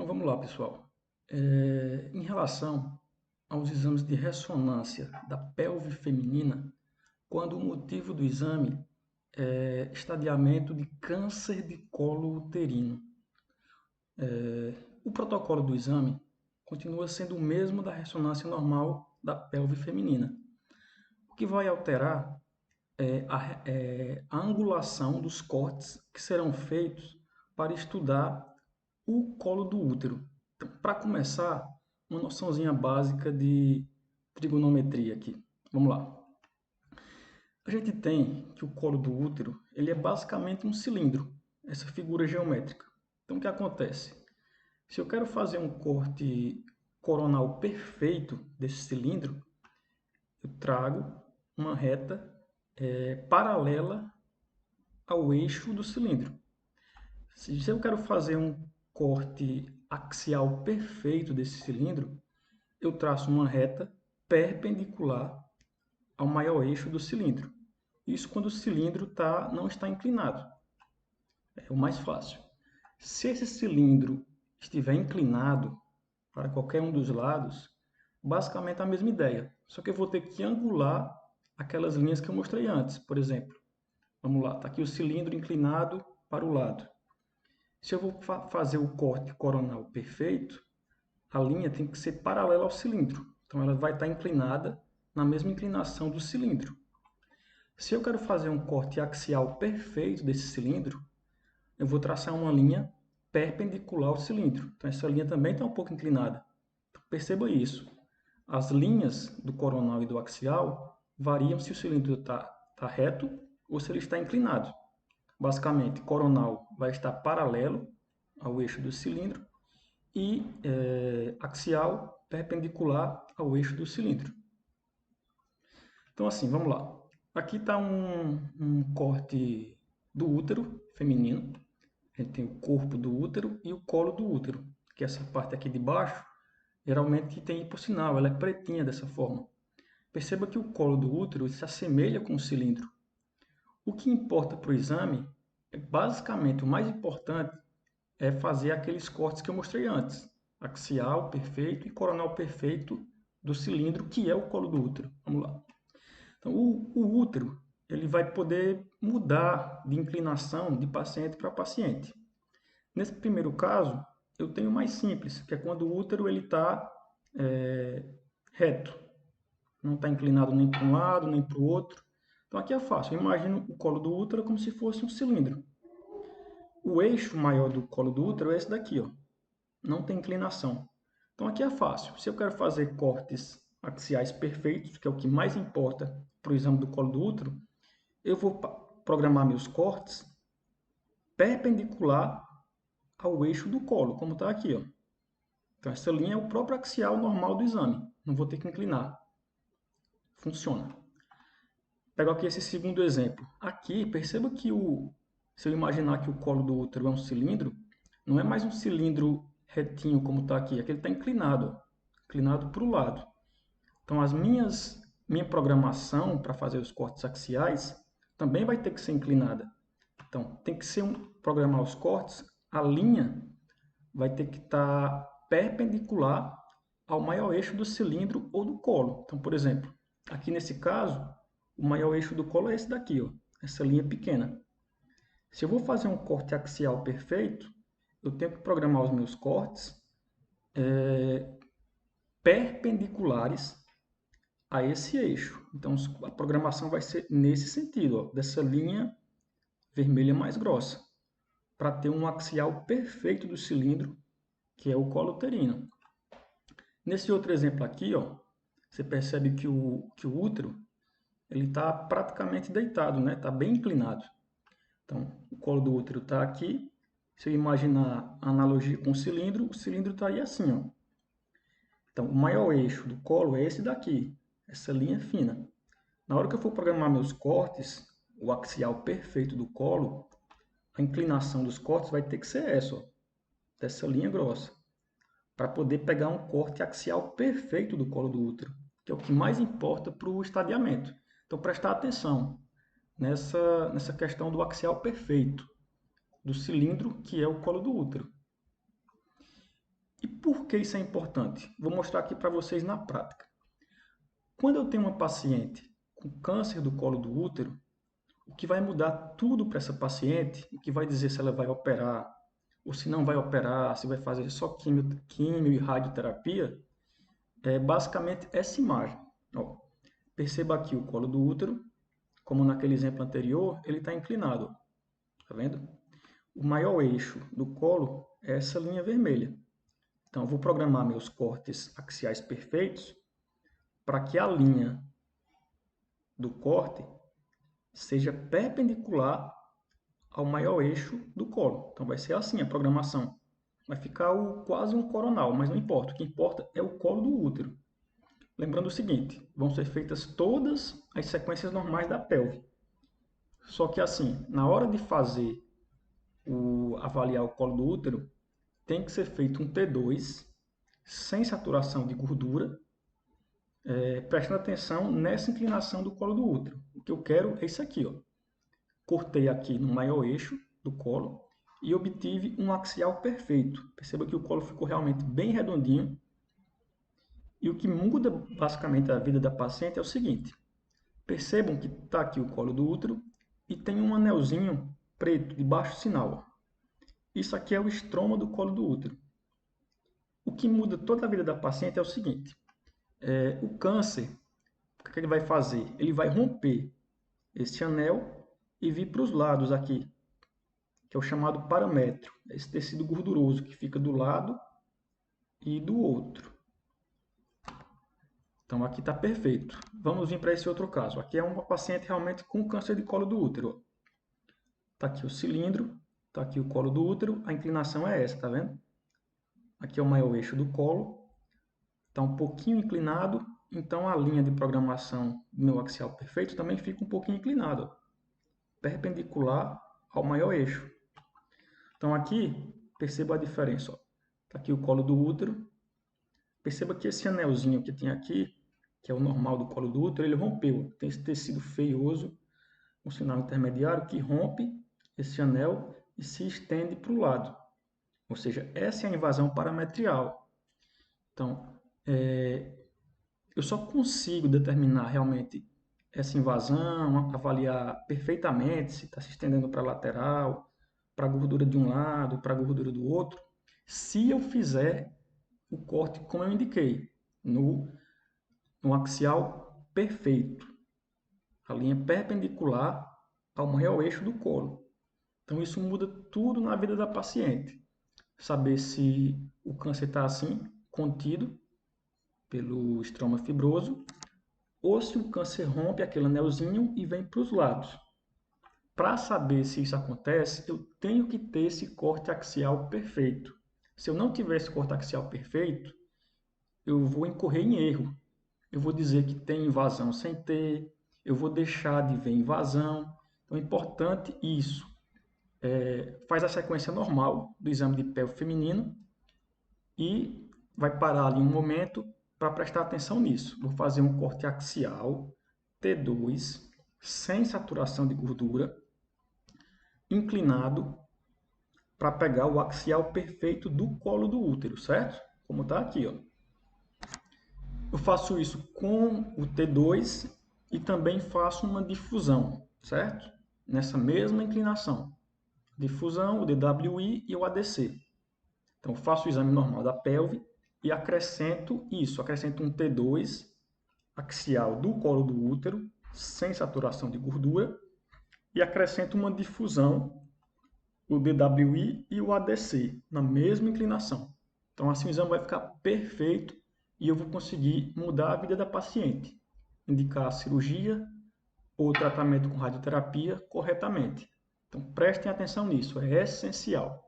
Então vamos lá, pessoal. Em relação aos exames de ressonância da pelve feminina, quando o motivo do exame é estadiamento de câncer de colo uterino. O protocolo do exame continua sendo o mesmo da ressonância normal da pelve feminina. O que vai alterar é a angulação dos cortes que serão feitos para estudar o colo do útero. Então, para começar, uma noçãozinha básica de trigonometria aqui. Vamos lá. A gente tem que o colo do útero ele é basicamente um cilindro, essa figura geométrica. Então, o que acontece? Se eu quero fazer um corte coronal perfeito desse cilindro, eu trago uma reta paralela ao eixo do cilindro. Se eu quero fazer um corte axial perfeito desse cilindro, eu traço uma reta perpendicular ao maior eixo do cilindro. Isso quando o cilindro não está inclinado. É o mais fácil. Se esse cilindro estiver inclinado para qualquer um dos lados, basicamente a mesma ideia. Só que eu vou ter que angular aquelas linhas que eu mostrei antes. Por exemplo, vamos lá, está aqui o cilindro inclinado para o lado. Se eu vou fazer o corte coronal perfeito, a linha tem que ser paralela ao cilindro. Então ela vai estar inclinada na mesma inclinação do cilindro. Se eu quero fazer um corte axial perfeito desse cilindro, eu vou traçar uma linha perpendicular ao cilindro. Então essa linha também está um pouco inclinada. Perceba isso. As linhas do coronal e do axial variam se o cilindro está reto ou se ele está inclinado. Basicamente, coronal vai estar paralelo ao eixo do cilindro e axial perpendicular ao eixo do cilindro. Então, assim, vamos lá. Aqui está um corte do útero feminino. A gente tem o corpo do útero e o colo do útero, que essa parte aqui de baixo geralmente tem hipossinal, ela é pretinha dessa forma. Perceba que o colo do útero se assemelha com o cilindro. O que importa para o exame basicamente, o mais importante é fazer aqueles cortes que eu mostrei antes. Axial perfeito e coronal perfeito do cilindro, que é o colo do útero. Vamos lá. Então, o útero ele vai poder mudar de inclinação de paciente para paciente. Nesse primeiro caso, eu tenho o mais simples, que é quando o útero está reto. Não está inclinado nem para um lado, nem para o outro. Então, aqui é fácil. Eu imagino o colo do útero como se fosse um cilindro. O eixo maior do colo do útero é esse daqui, ó. Não tem inclinação. Então aqui é fácil. Se eu quero fazer cortes axiais perfeitos, que é o que mais importa para o exame do colo do útero, eu vou programar meus cortes perpendicular ao eixo do colo, como está aqui, ó. Então essa linha é o próprio axial normal do exame. Não vou ter que inclinar. Funciona. Pego aqui esse segundo exemplo. Aqui, perceba que se eu imaginar que o colo do útero é um cilindro, não é mais um cilindro retinho como está aqui. Aqui ele está inclinado, ó, inclinado para o lado. Então, minha programação para fazer os cortes axiais também vai ter que ser inclinada. Então, tem que programar os cortes, a linha vai ter que estar perpendicular ao maior eixo do cilindro ou do colo. Então, por exemplo, aqui nesse caso, o maior eixo do colo é esse daqui, ó, essa linha pequena. Se eu vou fazer um corte axial perfeito, eu tenho que programar os meus cortes perpendiculares a esse eixo. Então, a programação vai ser nesse sentido, ó, dessa linha vermelha mais grossa, para ter um axial perfeito do cilindro, que é o colo uterino. Nesse outro exemplo aqui, ó, você percebe que o útero ele está praticamente deitado, né? Está bem inclinado. Então, o colo do útero está aqui. Se eu imaginar a analogia com o cilindro está aí assim, ó. Então, o maior eixo do colo é esse daqui, essa linha fina. Na hora que eu for programar meus cortes, o axial perfeito do colo, a inclinação dos cortes vai ter que ser essa, ó, dessa linha grossa, para poder pegar um corte axial perfeito do colo do útero, que é o que mais importa para o estadiamento. Então, prestar atenção nessa questão do axial perfeito do cilindro, que é o colo do útero. E por que isso é importante? Vou mostrar aqui para vocês na prática. Quando eu tenho uma paciente com câncer do colo do útero, o que vai mudar tudo para essa paciente, o que vai dizer se ela vai operar ou se não vai operar, se vai fazer só químio e radioterapia, é basicamente essa imagem. Ó, perceba aqui o colo do útero, como naquele exemplo anterior, ele está inclinado. Tá vendo? O maior eixo do colo é essa linha vermelha. Então, eu vou programar meus cortes axiais perfeitos para que a linha do corte seja perpendicular ao maior eixo do colo. Então, vai ser assim a programação. Vai ficar quase um coronal, mas não importa. O que importa é o colo do útero. Lembrando o seguinte, vão ser feitas todas as sequências normais da pelve. Só que assim, na hora de fazer avaliar o colo do útero, tem que ser feito um T2 sem saturação de gordura, prestando atenção nessa inclinação do colo do útero. O que eu quero é isso aqui, ó. Cortei aqui no maior eixo do colo e obtive um axial perfeito. Perceba que o colo ficou realmente bem redondinho. E o que muda basicamente a vida da paciente é o seguinte: percebam que está aqui o colo do útero e tem um anelzinho preto de baixo sinal. Isso aqui é o estroma do colo do útero. O que muda toda a vida da paciente é o seguinte: o câncer, o que ele vai fazer? Ele vai romper esse anel e vir para os lados aqui, que é o chamado paramétrio, esse tecido gorduroso que fica do lado e do outro. Então aqui está perfeito. Vamos vir para esse outro caso. Aqui é uma paciente realmente com câncer de colo do útero. Está aqui o cilindro, está aqui o colo do útero, a inclinação é essa, tá vendo? Aqui é o maior eixo do colo, está um pouquinho inclinado, então a linha de programação do meu axial perfeito também fica um pouquinho inclinada, perpendicular ao maior eixo. Então aqui, perceba a diferença. Está aqui o colo do útero. Perceba que esse anelzinho que tem aqui, que é o normal do colo do útero, ele rompeu. Tem esse tecido feioso, um sinal intermediário que rompe esse anel e se estende para o lado. Ou seja, essa é a invasão parametrial. Então, eu só consigo determinar realmente essa invasão, avaliar perfeitamente se está se estendendo para a lateral, para a gordura de um lado, para a gordura do outro, se eu fizer o corte como eu indiquei, no axial perfeito, a linha perpendicular ao maior eixo do colo. Então isso muda tudo na vida da paciente. Saber se o câncer está assim, contido pelo estroma fibroso, ou se o câncer rompe aquele anelzinho e vem para os lados. Para saber se isso acontece, eu tenho que ter esse corte axial perfeito. Se eu não tiver esse corte axial perfeito, eu vou incorrer em erro. Eu vou dizer que tem invasão sem ter, eu vou deixar de ver invasão. Então é importante isso. Faz a sequência normal do exame de pelve feminino e vai parar ali um momento para prestar atenção nisso. Vou fazer um corte axial T2, sem saturação de gordura, inclinado, para pegar o axial perfeito do colo do útero, certo? Como está aqui, ó. Eu faço isso com o T2 e também faço uma difusão, certo? Nessa mesma inclinação. Difusão, o DWI e o ADC. Então, eu faço o exame normal da pelve e acrescento isso. Acrescento um T2 axial do colo do útero, sem saturação de gordura, e acrescento uma difusão, o DWI e o ADC, na mesma inclinação. Então, assim o exame vai ficar perfeito e eu vou conseguir mudar a vida da paciente, indicar a cirurgia ou tratamento com radioterapia corretamente. Então, prestem atenção nisso, é essencial.